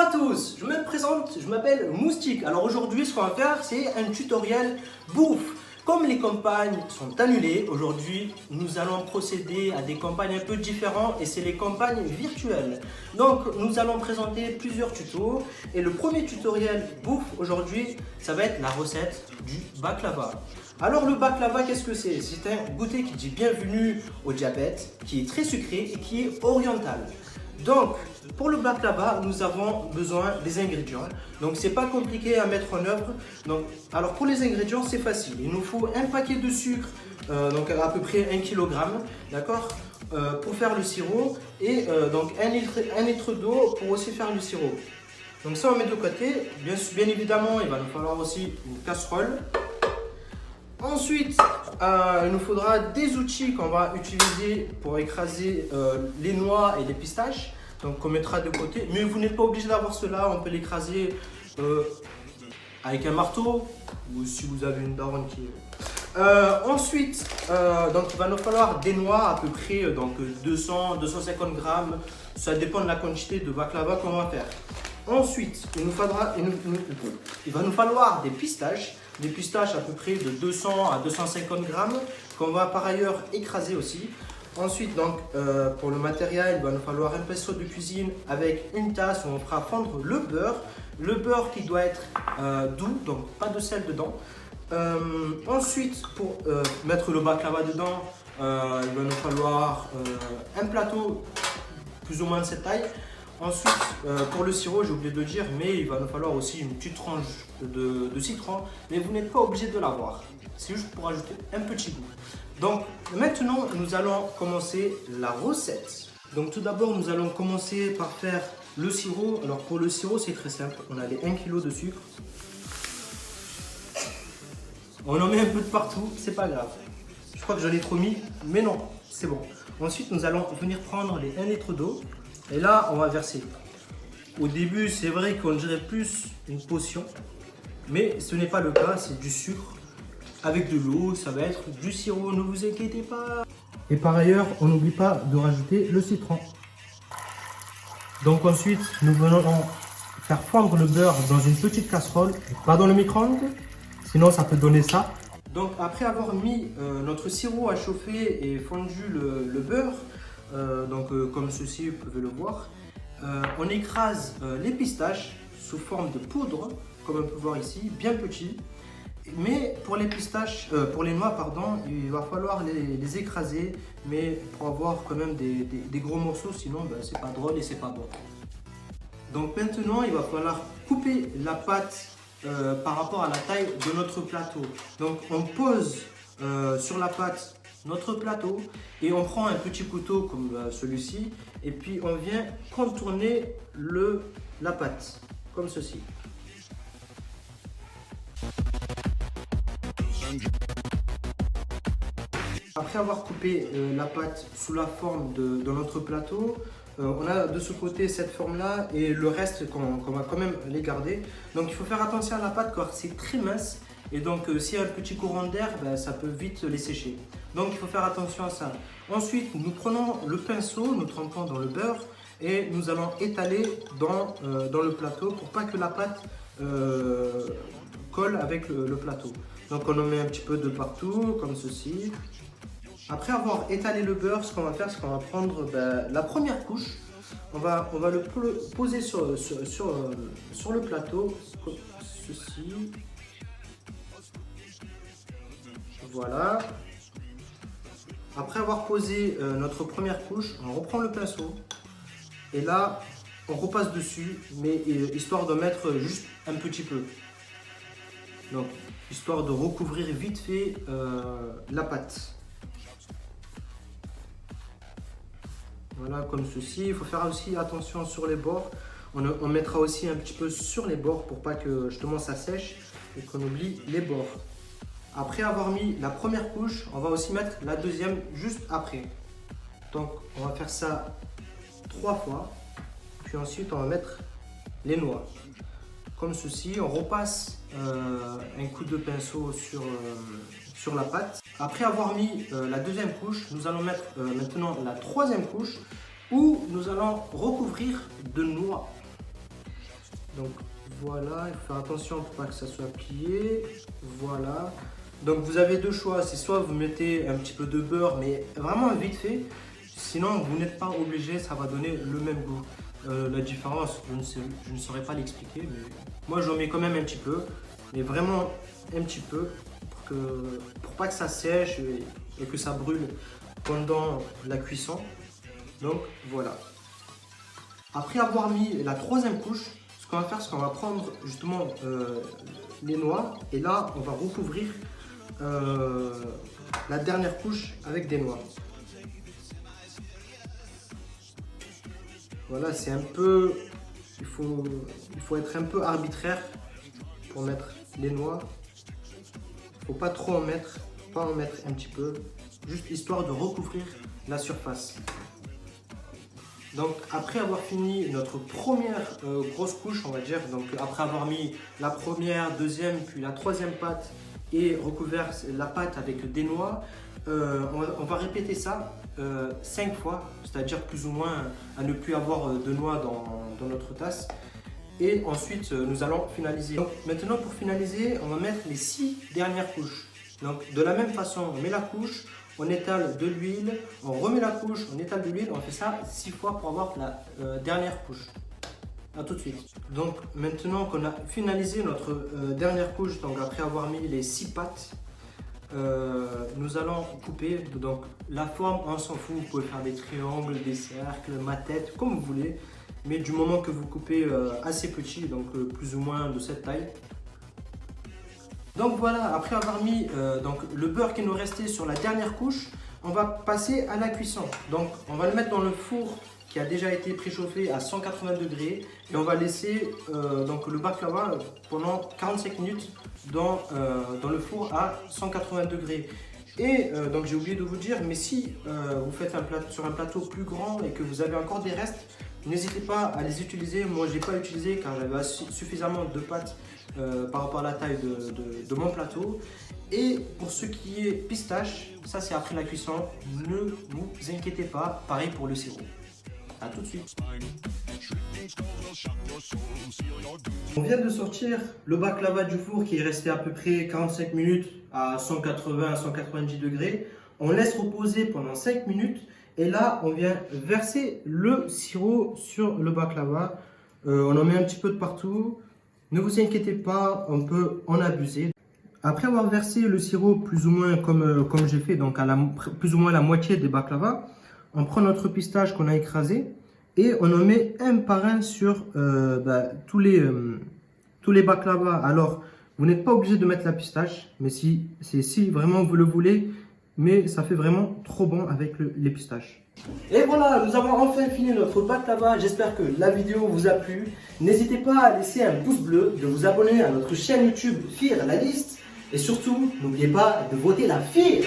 à tous, je me présente, je m'appelle Moustique. Alors aujourd'hui ce qu'on va faire c'est un tutoriel bouffe. Comme les campagnes sont annulées, aujourd'hui nous allons procéder à des campagnes un peu différentes et c'est les campagnes virtuelles. Donc nous allons présenter plusieurs tutos et le premier tutoriel bouffe aujourd'hui ça va être la recette du baklava. Alors le baklava qu'est-ce que c'est? C'est un goûter qui dit bienvenue au diabète, qui est très sucré et qui est oriental. Donc, pour le baklava, nous avons besoin des ingrédients. Donc, c'est pas compliqué à mettre en œuvre. Donc, alors pour les ingrédients, c'est facile. Il nous faut un paquet de sucre, donc à peu près 1 kg, d'accord, pour faire le sirop. Et donc 1 litre d'eau pour aussi faire le sirop. Donc ça, on met de côté. Bien évidemment, il va nous falloir aussi une casserole. Ensuite, il nous faudra des outils qu'on va utiliser pour écraser les noix et les pistaches. Donc, on mettra de côté. Mais vous n'êtes pas obligé d'avoir cela. On peut l'écraser avec un marteau ou si vous avez une daronne qui... ensuite, donc, il va nous falloir des noix à peu près 200-250 grammes. Ça dépend de la quantité de baklava qu'on va faire. Ensuite, il va nous falloir des pistaches. Des pistaches à peu près de 200 à 250 grammes qu'on va par ailleurs écraser aussi. Ensuite, donc, pour le matériel, il va nous falloir un pinceau de cuisine avec une tasse où on fera fondre le beurre. Le beurre qui doit être doux, donc pas de sel dedans. Ensuite, pour mettre le baklava dedans, il va nous falloir un plateau plus ou moins de cette taille. Ensuite, pour le sirop, j'ai oublié de le dire, mais il va nous falloir aussi une petite tranche de citron, mais vous n'êtes pas obligé de l'avoir. C'est juste pour ajouter un petit goût. Donc maintenant, nous allons commencer la recette. Donc tout d'abord, nous allons commencer par faire le sirop. Alors pour le sirop, c'est très simple. On a les 1 kg de sucre. On en met un peu de partout, c'est pas grave. Je crois que j'en ai trop mis, mais non, c'est bon. Ensuite, nous allons venir prendre les 1 litre d'eau. Et là, on va verser. Au début, c'est vrai qu'on dirait plus une potion, mais ce n'est pas le cas, c'est du sucre avec de l'eau, ça va être du sirop, ne vous inquiétez pas. Et par ailleurs, on n'oublie pas de rajouter le citron. Donc ensuite, nous venons faire fondre le beurre dans une petite casserole, pas dans le micro-ondes, sinon ça peut donner ça. Donc après avoir mis notre sirop à chauffer et fondu le beurre, comme ceci, vous pouvez le voir. On écrase les pistaches sous forme de poudre, comme on peut voir ici, bien petit. Mais pour les pistaches, pour les noix, pardon, il va falloir les écraser, mais pour avoir quand même des gros morceaux, sinon c'est pas drôle et c'est pas bon. Donc maintenant, il va falloir couper la pâte par rapport à la taille de notre plateau. Donc on pose sur la pâte notre plateau et on prend un petit couteau comme celui-ci et puis on vient contourner la pâte comme ceci. Après avoir coupé la pâte sous la forme de notre plateau, on a de ce côté cette forme là et le reste qu'on va quand même les garder. Donc il faut faire attention à la pâte car c'est très mince. Et donc s'il y a un petit courant d'air, ça peut vite les sécher. Donc il faut faire attention à ça. Ensuite, nous prenons le pinceau, nous trempons dans le beurre et nous allons étaler dans le plateau pour pas que la pâte colle avec le plateau. Donc on en met un petit peu de partout, comme ceci. Après avoir étalé le beurre, ce qu'on va faire, c'est qu'on va prendre la première couche. On va le poser sur le plateau, comme ceci. Voilà. Après avoir posé notre première couche, on reprend le pinceau et là on repasse dessus, mais histoire de mettre juste un petit peu. Donc histoire de recouvrir vite fait la pâte. Voilà, comme ceci. Il faut faire aussi attention sur les bords. On mettra aussi un petit peu sur les bords pour pas que justement ça sèche et qu'on oublie les bords. Après avoir mis la première couche, on va aussi mettre la deuxième juste après. Donc on va faire ça 3 fois. Puis ensuite on va mettre les noix. Comme ceci, on repasse un coup de pinceau sur la pâte. Après avoir mis la deuxième couche, nous allons mettre maintenant la troisième couche où nous allons recouvrir de noix. Donc voilà, il faut faire attention pour pas que ça soit plié. Voilà. Donc vous avez deux choix, c'est soit vous mettez un petit peu de beurre, mais vraiment vite fait. Sinon vous n'êtes pas obligé, ça va donner le même goût. La différence, je ne saurais pas l'expliquer, mais moi j'en mets quand même un petit peu, mais vraiment un petit peu pour pas que ça sèche et que ça brûle pendant la cuisson. Donc voilà. Après avoir mis la troisième couche, ce qu'on va faire, c'est qu'on va prendre justement les noix et là on va recouvrir la dernière couche avec des noix. Voilà, c'est un peu, il faut être un peu arbitraire pour mettre les noix. Il ne faut pas trop en mettre, pas en mettre un petit peu, juste histoire de recouvrir la surface. Donc après avoir fini notre première grosse couche, on va dire, donc après avoir mis la première, deuxième, puis la troisième pâte et recouvert la pâte avec des noix, on va répéter ça 5 fois, c'est-à-dire plus ou moins à ne plus avoir de noix dans notre tasse. Et ensuite, nous allons finaliser. Donc, maintenant, pour finaliser, on va mettre les 6 dernières couches. Donc, de la même façon, on met la couche, on étale de l'huile, on remet la couche, on étale de l'huile, on fait ça 6 fois pour avoir la dernière couche. A tout de suite. Donc, maintenant qu'on a finalisé notre dernière couche, donc après avoir mis les 6 pâtes, nous allons couper. Donc, la forme, on s'en fout, vous pouvez faire des triangles, des cercles, ma tête, comme vous voulez. Mais du moment que vous coupez assez petit, donc plus ou moins de cette taille. Donc voilà, après avoir mis donc, le beurre qui nous restait sur la dernière couche, on va passer à la cuisson. Donc on va le mettre dans le four qui a déjà été préchauffé à 180 degrés et on va laisser donc, le baklava pendant 45 minutes dans le four à 180 degrés. Et donc j'ai oublié de vous dire, mais si vous faites sur un plateau plus grand et que vous avez encore des restes, n'hésitez pas à les utiliser. Moi je n'ai pas utilisé car j'avais suffisamment de pâtes par rapport à la taille de mon plateau. Et pour ce qui est pistache, ça c'est après la cuisson, ne vous inquiétez pas, pareil pour le sirop. A tout de suite. On vient de sortir le baklava du four qui est resté à peu près 45 minutes à 180 à 190 degrés. On laisse reposer pendant 5 minutes et là on vient verser le sirop sur le baklava. On en met un petit peu de partout. Ne vous inquiétez pas, on peut en abuser. Après avoir versé le sirop plus ou moins comme j'ai fait, donc à plus ou moins la moitié des baklava, on prend notre pistache qu'on a écrasé et on en met un par un sur tous les baklava. Alors, vous n'êtes pas obligé de mettre la pistache, mais si vraiment vous le voulez, mais ça fait vraiment trop bon avec les pistaches. Et voilà, nous avons enfin fini notre baklava. J'espère que la vidéo vous a plu. N'hésitez pas à laisser un pouce bleu, de vous abonner à notre chaîne YouTube Fir la liste. Et surtout, n'oubliez pas de voter la FIR.